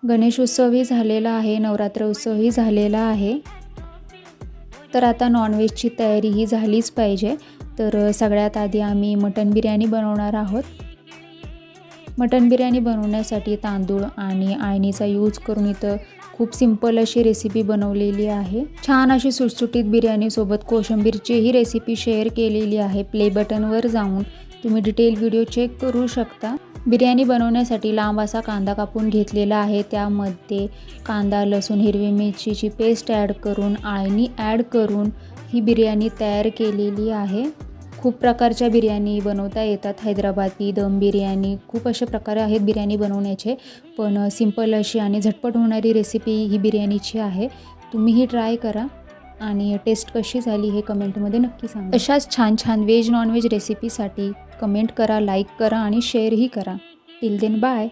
गणेश उत्सवही झालेला आहे, नवरात्र उत्सवही झालेला आहे. तर आता नॉनव्हेजची तयारीही झालीच पाहिजे. तर सगळ्यात आधी आम्ही मटण बिर्याणी बनवणार आहोत. मटण बिर्याणी बनवण्यासाठी तांदूळ आणि आळणीचा यूज करून इथं खूप सिंपल अशी रेसिपी बनवलेली आहे. छान अशी सुटसुटीत बिर्याणीसोबत कोशिंबीरचीही रेसिपी शेअर केलेली आहे. प्ले बटनवर जाऊन तुम्ही डिटेल व्हिडिओ चेक करू शकता. बिर्याणी बनवण्यासाठी लांब असा कांदा कापून घेतलेला आहे. त्यामध्ये कांदा, लसूण, हिरवी मिरचीची पेस्ट ॲड करून, आळणी ॲड करून ही बिर्याणी तयार केलेली आहे. खूप प्रकारच्या बिर्याणी बनवता येतात. हैदराबादी, दम बिर्याणी, खूप असे प्रकार आहेत बिर्याणी बनवण्याचे. पण सिंपल अशी आणि झटपट होणारी रेसिपी ही बिर्याणीची आहे. तुम्हीही ट्राय करा आणि टेस्ट कशी झाली हे कमेंटमध्ये नक्की सांगा. अशाच छान छान व्हेज नॉनव्हेज रेसिपीसाठी कमेंट करा, लाईक करा आणि शेअरही करा. Till then bye.